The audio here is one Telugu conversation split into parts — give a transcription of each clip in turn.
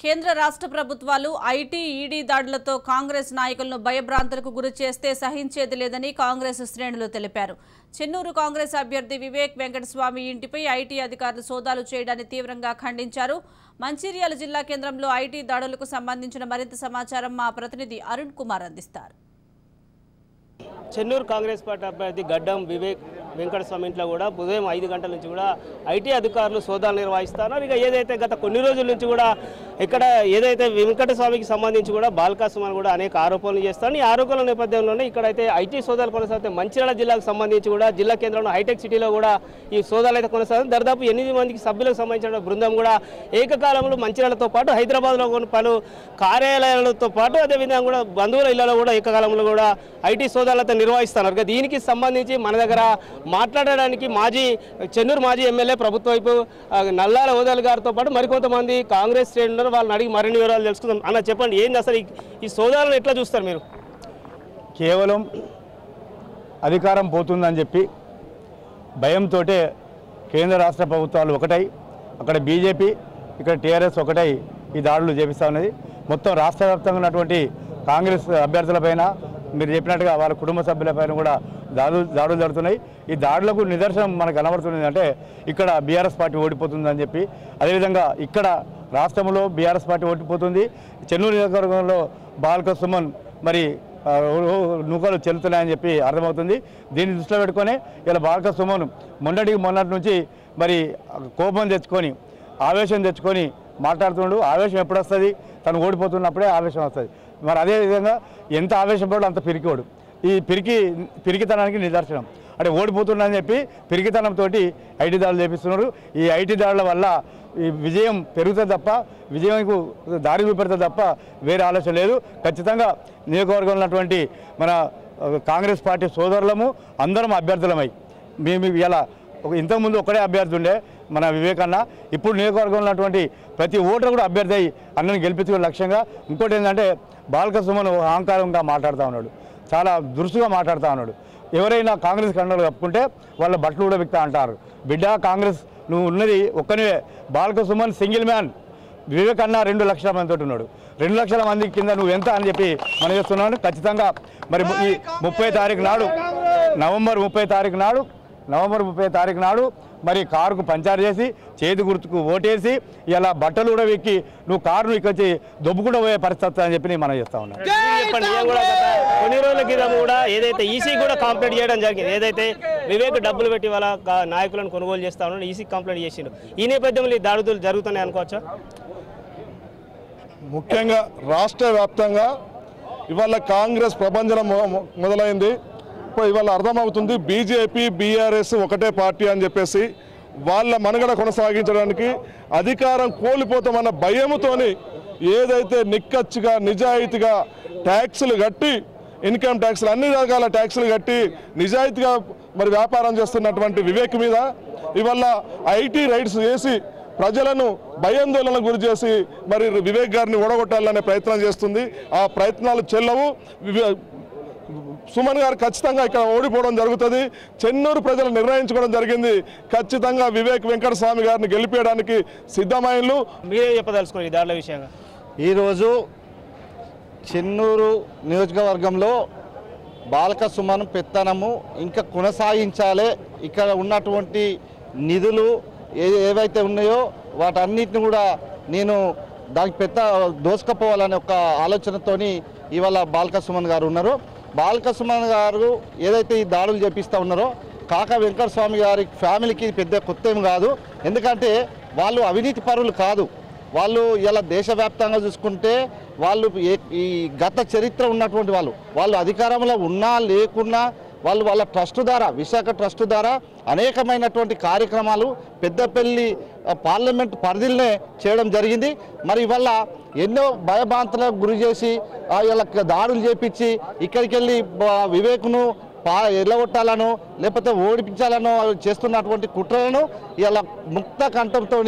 కేంద్ర రాష్ట్ర ప్రభుత్వాలు ఐటీ ఈడీ దాడులతో కాంగ్రెస్ నాయకులను భయభ్రాంతులకు గురి చేస్తే సహించేది లేదని కాంగ్రెస్ శ్రేణులు తెలిపారు. చెన్నూరు కాంగ్రెస్ అభ్యర్థి వివేక్ వెంకటస్వామి ఇంటిపై ఐటీ అధికారులు సోదాలు చేయడాన్ని తీవ్రంగా ఖండించారు. మంచిర్యాల జిల్లా కేంద్రంలో ఐటీ దాడులకు సంబంధించిన మరింత సమాచారం మా ప్రతినిధి అరుణ్ కుమార్ అందిస్తారు. చెన్నూరు కాంగ్రెస్ పార్టీ అభ్యర్థి గడ్డం వివేక్ వెంకటస్వామి ఇంట్లో కూడా ఉదయం 5 గంటల నుంచి కూడా ఐటీ అధికారులు సోదాలు నిర్వహిస్తున్నారు. ఇక ఏదైతే గత కొన్ని రోజుల నుంచి కూడా ఇక్కడ ఏదైతే వెంకటస్వామికి సంబంధించి కూడా బాల్కా సుమన్ కూడా అనేక ఆరోపణలు చేస్తారు. ఈ ఆరోపణల నేపథ్యంలోనే ఇక్కడైతే ఐటీ సోదాలు కొనసాగుతాయి. మంచిర్యాల జిల్లాకు సంబంధించి కూడా జిల్లా కేంద్రంలో హైటెక్ సిటీలో కూడా ఈ సోదాలు అయితే కొనసాగుతాయి. దాదాపు 8 మందికి సభ్యులకు సంబంధించిన బృందం కూడా ఏకకాలంలో మంచిర్యాలతో పాటు హైదరాబాద్లో కొన్ని పలు కార్యాలయాలతో పాటు అదేవిధంగా కూడా బంధువుల ఇళ్లలో కూడా ఏకకాలంలో కూడా ఐటీ సోదాలతో నిర్వహిస్తున్నారు. దీనికి సంబంధించి మన దగ్గర మాట్లాడడానికి చెన్నూరు మాజీ ఎమ్మెల్యే ప్రభుత్వ వైపు నల్లాల ఓదల్ గారితో పాటు మరికొంతమంది కాంగ్రెస్ శ్రేణులు వాళ్ళని అడిగి మరిన్ని వివరాలు తెలుసుకుందాం. అన్న చెప్పండి, ఏంది అసలు ఈ సోదాలను ఎట్లా చూస్తారు మీరు? కేవలం అధికారం పోతుందని చెప్పి భయంతో కేంద్ర రాష్ట్ర ప్రభుత్వాలు ఒకటై అక్కడ బీజేపీ ఇక్కడ టీఆర్ఎస్ ఒకటై ఈ దాడులు చేపిస్తూ ఉన్నది. మొత్తం రాష్ట్ర వ్యాప్తంగా ఉన్నటువంటి కాంగ్రెస్ అభ్యర్థులపైన మీరు చెప్పినట్టుగా వాళ్ళ కుటుంబ సభ్యులపైన కూడా దాడులు జరుగుతున్నాయి. ఈ దాడులకు నిదర్శనం మనకు కనబడుతుంది అంటే ఇక్కడ బీఆర్ఎస్ పార్టీ ఓడిపోతుందని చెప్పి, అదేవిధంగా ఇక్కడ రాష్ట్రంలో బీఆర్ఎస్ పార్టీ ఓడిపోతుంది. చెన్నూరు నియోజకవర్గంలో బాల్కా సుమన్ మరి నూకలు చెల్లుతున్నాయని చెప్పి అర్థమవుతుంది. దీన్ని దృష్టిలో పెట్టుకొని ఇలా బాల్కా సుమన్ మొన్నటి నుంచి మరి కోపం తెచ్చుకొని ఆవేశం తెచ్చుకొని మాట్లాడుతున్నాడు. ఆవేశం ఎప్పుడు వస్తుంది? తను ఓడిపోతున్నప్పుడే ఆవేశం వస్తుంది. మరి అదేవిధంగా ఎంత ఆవేశపడు అంత పిరికివాడు. ఈ పిరికితనానికి నిదర్శనం అంటే ఓడిపోతున్నాడని చెప్పి పిరికితనంతో ఐటీ దాడులు చేపిస్తున్నారు. ఈ ఐటీ దాడుల వల్ల ఈ విజయం పెరుగుతుంది తప్ప, విజయంకు దారి చూపెడుతుంది తప్ప వేరే ఆలోచన లేదు. ఖచ్చితంగా నియోజకవర్గంలో ఉన్నటువంటి మన కాంగ్రెస్ పార్టీ సోదరులము అందరం అభ్యర్థులమై మేము ఇలా ఇంతకుముందు ఒకటే అభ్యర్థి ఉండే మన వివేకన్న, ఇప్పుడు నియోజకవర్గంలో ఉన్నటువంటి ప్రతి ఓటర్ కూడా అభ్యర్థి అయ్యి అన్నను గెలిపించుకునే లక్ష్యంగా. ఇంకోటి ఏంటంటే బాల్కా సుమన్ అహంకారంగా మాట్లాడుతూ ఉన్నాడు, చాలా దురుసుగా మాట్లాడుతూ ఉన్నాడు. ఎవరైనా కాంగ్రెస్ కండలు కప్పుకుంటే వాళ్ళ బట్టలు కూడా విక్తా అంటారు. బిడ్డ కాంగ్రెస్ నువ్వు ఉన్నది ఒక్కనివే. Balka Suman single man. వివేక్ అన్న 2 లక్షల మందితో ఉన్నాడు. 2 లక్షల మంది కింద నువ్వు ఎంత అని చెప్పి మనం చేస్తున్నాను. ఖచ్చితంగా మరి ఈ 30 తారీఖు నాడు నవంబర్ 30 తారీఖు నాడు మరి కారుకు పంచర్ చేసి చేతి గుర్తుకు ఓటేసి ఇలా బట్టలు కూడా వెక్కి నువ్వు కారును ఇక్కడ దొబ్బుకుండా పోయే పరిస్థితి అని చెప్పి మనం చేస్తా ఉన్నాం. కొన్ని రోజుల క్రితం కూడా ఏదైతే ఈసీ కూడా కంప్లైంట్ చేయడం జరిగింది. ఏదైతే వివేక్ డబ్బులు పెట్టి వాళ్ళ నాయకులను కొనుగోలు చేస్తా ఉన్నాడు, ఈసీ కంప్లైంట్ చేసిండు. ఈ నేపథ్యంలో ఈ దాడులు జరుగుతున్నాయి అనుకోవచ్చా? ముఖ్యంగా రాష్ట్ర వ్యాప్తంగా ఇవాళ కాంగ్రెస్ ప్రభంజనం మొదలైంది. ఇవాళ అర్థమవుతుంది బీజేపీ బీఆర్ఎస్ ఒకటే పార్టీ అని చెప్పేసి వాళ్ళ మనుగడ కొనసాగించడానికి అధికారం కోల్పోతామన్న భయముతోని ఏదైతే నిక్కచ్చిగా నిజాయితీగా ట్యాక్సులు కట్టి ఇన్కమ్ ట్యాక్సులు అన్ని రకాల ట్యాక్సులు కట్టి నిజాయితీగా మరి వ్యాపారం చేస్తున్నటువంటి వివేక్ మీద ఇవాళ ఐటీ రైడ్స్ చేసి ప్రజలను భయాందోళనకు గురి చేసి మరి వివేక్ గారిని ఓడగొట్టాలనే ప్రయత్నం చేస్తుంది. ఆ ప్రయత్నాలు చెల్లవు. సుమన్ గారు ఖచ్చితంగా ఇక్కడ ఓడిపోవడం జరుగుతుంది. చెన్నూరు ప్రజలు నిర్ణయించుకోవడం జరిగింది. ఖచ్చితంగా వివేక్ వెంకటస్వామి గారిని గెలిపేయడానికి సిద్ధమైనలు. మీరే చెప్పదలుచుకోండి ఈ దాడుల విషయంగా. ఈరోజు చెన్నూరు నియోజకవర్గంలో బాల్కా సుమన్ పెత్తనము ఇంకా కొనసాగించాలి. ఇక్కడ ఉన్నటువంటి నిధులు ఏవైతే ఉన్నాయో వాటన్నిటిని కూడా నేను దానికి దోసుకపోవాలనే ఒక ఆలోచనతోని ఇవాళ బాల్కా సుమన్ గారు ఉన్నారు. బాల్కా సుమన్ గారు ఏదైతే ఈ దాడులు చేపిస్తూ ఉన్నారో కాక వెంకటస్వామి గారి ఫ్యామిలీకి పెద్ద కొత్త ఏం కాదు. ఎందుకంటే వాళ్ళు అవినీతి పరులు కాదు. వాళ్ళు ఇలా దేశవ్యాప్తంగా చూసుకుంటే వాళ్ళు ఈ గత చరిత్ర ఉన్నటువంటి వాళ్ళు అధికారంలో ఉన్నా లేకున్నా వాళ్ళు వాళ్ళ ట్రస్ట్ ద్వారా విశాఖ ట్రస్ట్ ద్వారా అనేకమైనటువంటి కార్యక్రమాలు పెద్దపల్లి పార్లమెంట్ పరిధిలోనే చేయడం జరిగింది. మరి ఇవాళ ఎన్నో భయభ్రాంతులకు గురి చేసి ఇలా దాడులు చేపించి ఇక్కడికి వెళ్ళి వివేక్ను ఎల్లగొట్టాలను లేకపోతే ఓడిపించాలనో చేస్తున్నటువంటి కుట్రలను ఇలా ముక్త కంఠంతో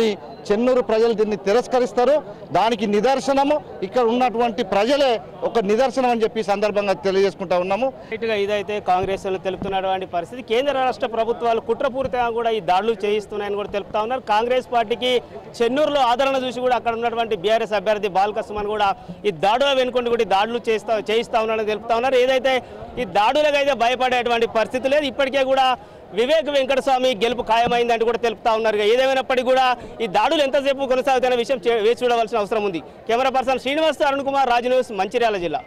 చెన్నూరు ప్రజలు దీన్ని తిరస్కరిస్తారు. దానికి నిదర్శనము ఇక్కడ ఉన్నటువంటి ప్రజలే ఒక నిదర్శనం అని చెప్పి సందర్భంగా తెలియజేసుకుంటా ఉన్నాము. ఇదైతే కాంగ్రెస్ తెలుపుతున్నటువంటి పరిస్థితి. కేంద్ర రాష్ట్ర ప్రభుత్వాలు కుట్రపూరితంగా కూడా ఈ దాడులు చేయిస్తున్నాయని కూడా తెలుపుతా ఉన్నారు. కాంగ్రెస్ పార్టీకి చెన్నూరులో ఆదరణ చూసి కూడా అక్కడ ఉన్నటువంటి బీఆర్ఎస్ అభ్యర్థి బాల్క సుమన్ కూడా ఈ దాడుల వెనుకొండి కూడా దాడులు చేయిస్తా ఉన్నారని తెలుపుతా ఉన్నారు. ఏదైతే ఈ దాడులకు అయితే భయపడేటువంటి పరిస్థితి లేదు. ఇప్పటికే కూడా వివేక్ వెంకటస్వామి గెలుపు ఖాయమైందంటూ కూడా తెలుపుతా ఉన్నారు. ఏదేమైనప్పటికీ కూడా ఈ దాడులు ఎంతసేపు కొనసాగుతున్న విషయం వేచి చూడవలసిన అవసరం ఉంది. Camera person Srinivas, Arun Kumar, Raj news, Mancherial జిల్లా.